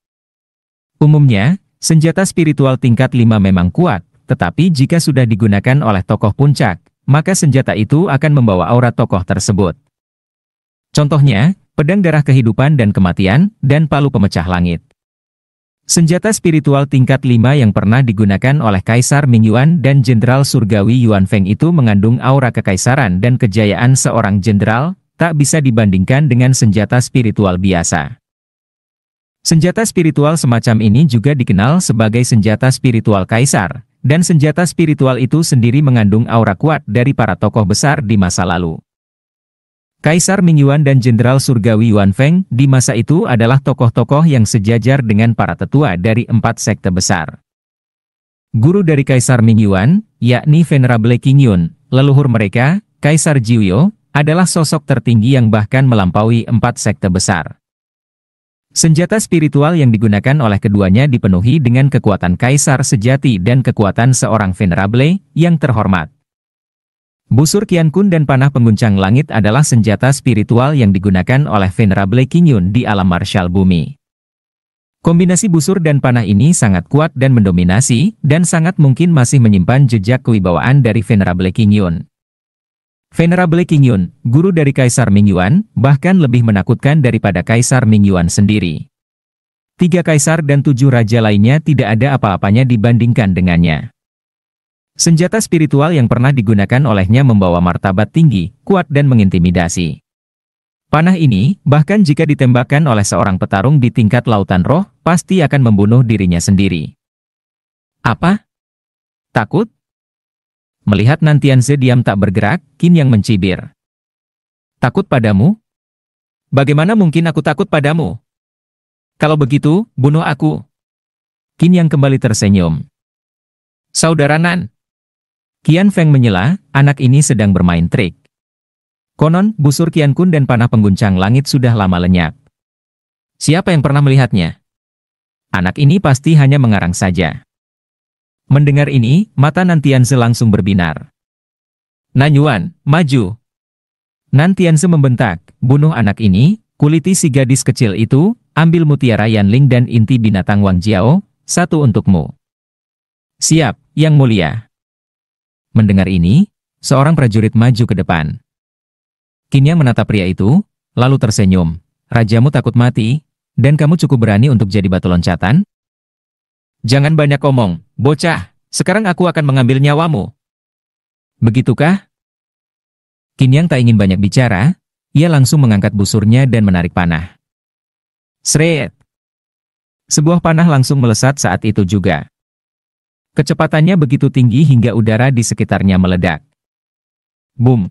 Umumnya, senjata spiritual tingkat 5 memang kuat, tetapi jika sudah digunakan oleh tokoh puncak, maka senjata itu akan membawa aura tokoh tersebut. Contohnya, pedang darah kehidupan dan kematian, dan palu pemecah langit. Senjata spiritual tingkat 5 yang pernah digunakan oleh Kaisar Ming Yuan dan Jenderal Surgawi Yuan Feng itu mengandung aura kekaisaran dan kejayaan seorang jenderal, tak bisa dibandingkan dengan senjata spiritual biasa. Senjata spiritual semacam ini juga dikenal sebagai senjata spiritual kaisar, dan senjata spiritual itu sendiri mengandung aura kuat dari para tokoh besar di masa lalu. Kaisar Ming Yuan dan Jenderal Surgawi Yuan Feng di masa itu adalah tokoh-tokoh yang sejajar dengan para tetua dari 4 sekte besar. Guru dari Kaisar Ming Yuan, yakni Venerable Qing Yun, leluhur mereka, Kaisar Jiuyo, adalah sosok tertinggi yang bahkan melampaui 4 sekte besar. Senjata spiritual yang digunakan oleh keduanya dipenuhi dengan kekuatan kaisar sejati dan kekuatan seorang Venerable yang terhormat. Busur Qiankun dan panah pengguncang langit adalah senjata spiritual yang digunakan oleh Venerable Qing Yun di alam marsyal bumi. Kombinasi busur dan panah ini sangat kuat dan mendominasi, dan sangat mungkin masih menyimpan jejak kewibawaan dari Venerable Qing Yun. Venerable Qing Yun, guru dari Kaisar Ming Yuan, bahkan lebih menakutkan daripada Kaisar Ming Yuan sendiri. 3 kaisar dan 7 raja lainnya tidak ada apa-apanya dibandingkan dengannya. Senjata spiritual yang pernah digunakan olehnya membawa martabat tinggi, kuat dan mengintimidasi. Panah ini, bahkan jika ditembakkan oleh seorang petarung di tingkat lautan roh, pasti akan membunuh dirinya sendiri. Apa? Takut? Melihat Nantianze diam tak bergerak, Qin Yang mencibir. Takut padamu? Bagaimana mungkin aku takut padamu? Kalau begitu, bunuh aku. Qin Yang kembali tersenyum. Saudara Nan. Qian Feng menyela, anak ini sedang bermain trik. Konon, busur Qiankun dan panah pengguncang langit sudah lama lenyap. Siapa yang pernah melihatnya? Anak ini pasti hanya mengarang saja. Mendengar ini, mata Nantianze langsung berbinar. Nanyuan, maju. Nantianze membentak, bunuh anak ini, kuliti si gadis kecil itu, ambil mutiara Yanling dan inti binatang Wang Jiao, 1 untukmu. Siap, Yang Mulia. Mendengar ini, seorang prajurit maju ke depan. Qin Yang menatap pria itu, lalu tersenyum. Rajamu takut mati, dan kamu cukup berani untuk jadi batu loncatan? Jangan banyak omong, bocah, sekarang aku akan mengambil nyawamu. Begitukah? Qin Yang tak ingin banyak bicara, ia langsung mengangkat busurnya dan menarik panah. Sret! Sebuah panah langsung melesat saat itu juga. Kecepatannya begitu tinggi hingga udara di sekitarnya meledak. Boom!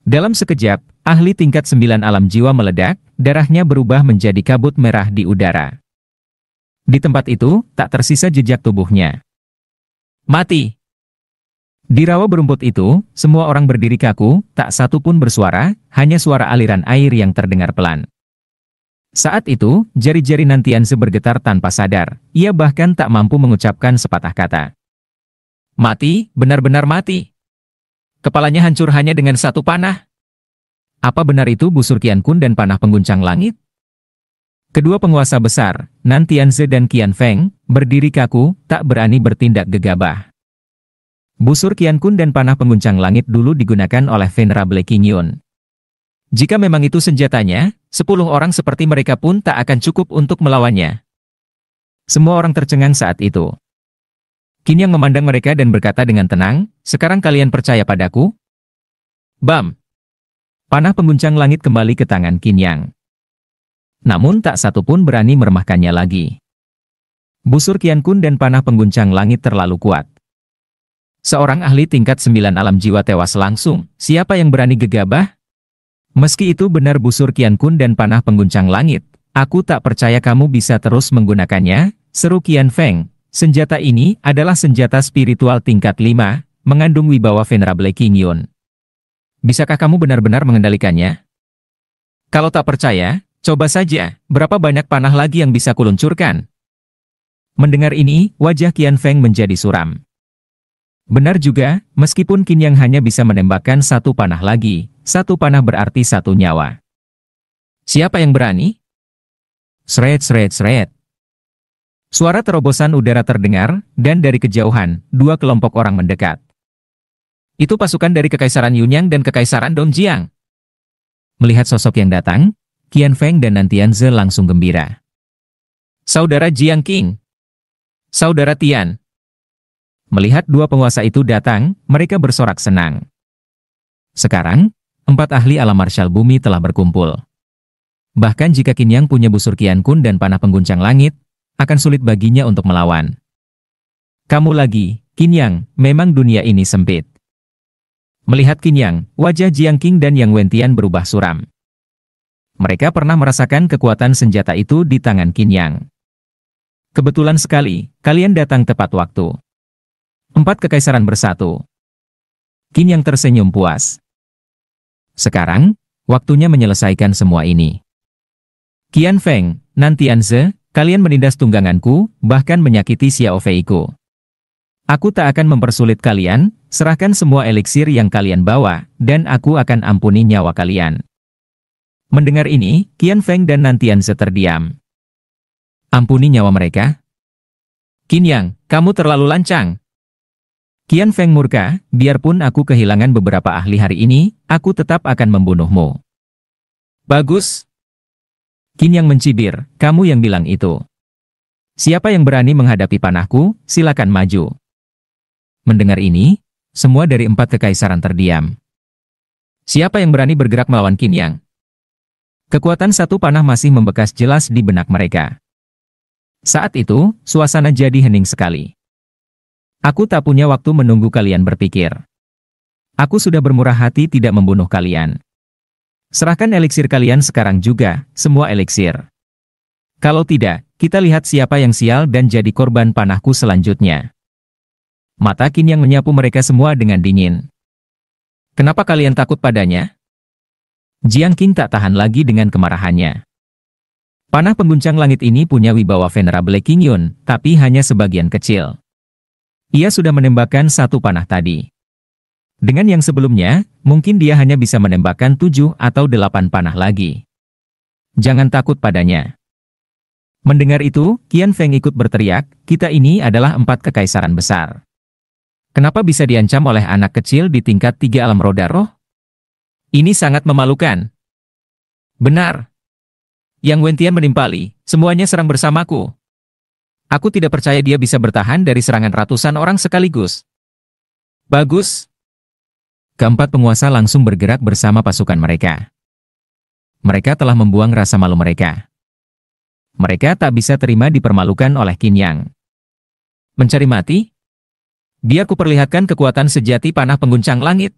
Dalam sekejap, ahli tingkat 9 alam jiwa meledak, darahnya berubah menjadi kabut merah di udara. Di tempat itu, tak tersisa jejak tubuhnya. Mati! Di rawa berumput itu, semua orang berdiri kaku, tak satu pun bersuara, hanya suara aliran air yang terdengar pelan. Saat itu, jari-jari Nantianze bergetar tanpa sadar, ia bahkan tak mampu mengucapkan sepatah kata. Mati, benar-benar mati. Kepalanya hancur hanya dengan 1 panah. Apa benar itu busur Qiankun dan panah pengguncang langit? Kedua penguasa besar, Nantianze dan Qian Feng, berdiri kaku, tak berani bertindak gegabah. Busur Qian Kun dan panah pengguncang langit dulu digunakan oleh Venerable King Yun. Jika memang itu senjatanya, 10 orang seperti mereka pun tak akan cukup untuk melawannya. Semua orang tercengang saat itu. Qin Yang memandang mereka dan berkata dengan tenang, "Sekarang kalian percaya padaku?" Bam! Panah pengguncang langit kembali ke tangan Qin Yang. Namun tak satu pun berani meremahkannya lagi. Busur Qian Kun dan panah pengguncang langit terlalu kuat. Seorang ahli tingkat 9 alam jiwa tewas langsung, siapa yang berani gegabah? Meski itu benar busur Qian Kun dan panah pengguncang langit, aku tak percaya kamu bisa terus menggunakannya, seru Qian Feng. Senjata ini adalah senjata spiritual tingkat 5, mengandung wibawa Venerable King Yun. Bisakah kamu benar-benar mengendalikannya? Kalau tak percaya, coba saja, berapa banyak panah lagi yang bisa kuluncurkan? Mendengar ini, wajah Qian Feng menjadi suram. Benar juga, meskipun Qin Yang hanya bisa menembakkan satu panah lagi, satu panah berarti satu nyawa. Siapa yang berani? Sret sret sret. Suara terobosan udara terdengar, dan dari kejauhan, 2 kelompok orang mendekat. Itu pasukan dari Kekaisaran Yunyang dan Kekaisaran Dongjiang. Melihat sosok yang datang, Qian Feng dan Nantianze langsung gembira. Saudara Jiang Qing. Saudara Tian. Melihat 2 penguasa itu datang, mereka bersorak senang. Sekarang, 4 ahli alam marsyal bumi telah berkumpul. Bahkan jika Qin Yang punya busur Qian Kun dan panah pengguncang langit, akan sulit baginya untuk melawan. Kamu lagi, Qin Yang, memang dunia ini sempit. Melihat Qin Yang, wajah Jiang Qing dan Yang Wentian berubah suram. Mereka pernah merasakan kekuatan senjata itu di tangan Qin Yang. Kebetulan sekali, kalian datang tepat waktu. 4 kekaisaran bersatu. Qin Yang tersenyum puas. Sekarang, waktunya menyelesaikan semua ini. Qian Feng, Nantianze, kalian menindas tungganganku, bahkan menyakiti Xiao Feiku. Aku tak akan mempersulit kalian, serahkan semua eliksir yang kalian bawa, dan aku akan ampuni nyawa kalian. Mendengar ini, Qian Feng dan Nantianze terdiam. Ampuni nyawa mereka? Qin Yang, kamu terlalu lancang. Qian Feng murka, biarpun aku kehilangan beberapa ahli hari ini, aku tetap akan membunuhmu. Bagus. Qin Yang mencibir, kamu yang bilang itu. Siapa yang berani menghadapi panahku, silakan maju. Mendengar ini, semua dari 4 kekaisaran terdiam. Siapa yang berani bergerak melawan Qin Yang? Kekuatan satu panah masih membekas jelas di benak mereka. Saat itu, suasana jadi hening sekali. Aku tak punya waktu menunggu kalian berpikir. Aku sudah bermurah hati tidak membunuh kalian. Serahkan eliksir kalian sekarang juga, semua eliksir. Kalau tidak, kita lihat siapa yang sial dan jadi korban panahku selanjutnya. Mata Qin Yang menyapu mereka semua dengan dingin. Kenapa kalian takut padanya? Jiang Qing tak tahan lagi dengan kemarahannya. Panah pengguncang langit ini punya wibawa Venerable King Yun, tapi hanya sebagian kecil. Ia sudah menembakkan satu panah tadi. Dengan yang sebelumnya, mungkin dia hanya bisa menembakkan 7 atau 8 panah lagi. Jangan takut padanya. Mendengar itu, Qian Feng ikut berteriak, kita ini adalah 4 kekaisaran besar. Kenapa bisa diancam oleh anak kecil di tingkat 3 alam roda roh? Ini sangat memalukan. Benar. Yang Wentian menimpali, semuanya serang bersamaku. Aku tidak percaya dia bisa bertahan dari serangan ratusan orang sekaligus. Bagus. Keempat penguasa langsung bergerak bersama pasukan mereka. Mereka telah membuang rasa malu mereka. Mereka tak bisa terima dipermalukan oleh Qin Yang. Mencari mati? Biar kuperlihatkan kekuatan sejati panah pengguncang langit.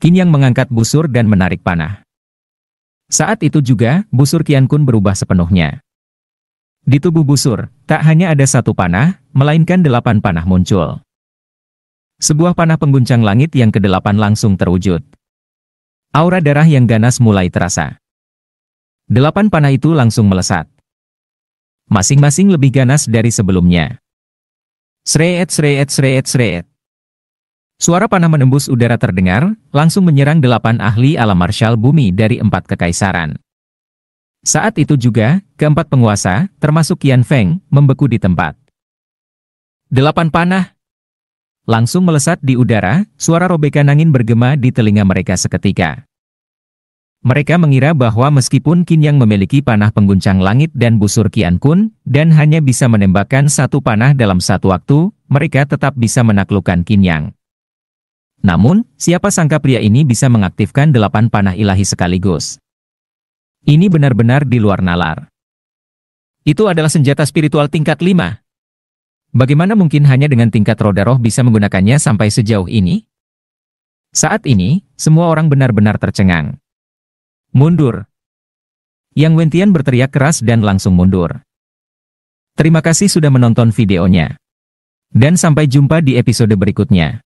Qin Yang mengangkat busur dan menarik panah. Saat itu juga, busur Qian Kun berubah sepenuhnya. Di tubuh busur, tak hanya ada satu panah, melainkan 8 panah muncul. Sebuah panah pengguncang langit yang ke-8 langsung terwujud. Aura darah yang ganas mulai terasa. 8 panah itu langsung melesat. Masing-masing lebih ganas dari sebelumnya. Sreet sreet sreet sreet. Suara panah menembus udara terdengar, langsung menyerang 8 ahli alam marsyal bumi dari 4 kekaisaran. Saat itu juga, keempat penguasa, termasuk Qian Feng, membeku di tempat. 8 panah. Langsung melesat di udara, suara robekan angin bergema di telinga mereka seketika. Mereka mengira bahwa meskipun Qin Yang memiliki panah pengguncang langit dan busur Qian Kun, dan hanya bisa menembakkan satu panah dalam satu waktu, mereka tetap bisa menaklukkan Qin Yang. Namun, siapa sangka pria ini bisa mengaktifkan 8 panah ilahi sekaligus. Ini benar-benar di luar nalar. Itu adalah senjata spiritual tingkat 5. Bagaimana mungkin hanya dengan tingkat roda roh bisa menggunakannya sampai sejauh ini? Saat ini, semua orang benar-benar tercengang. Mundur! Yang Wentian berteriak keras dan langsung mundur. Terima kasih sudah menonton videonya. Dan sampai jumpa di episode berikutnya.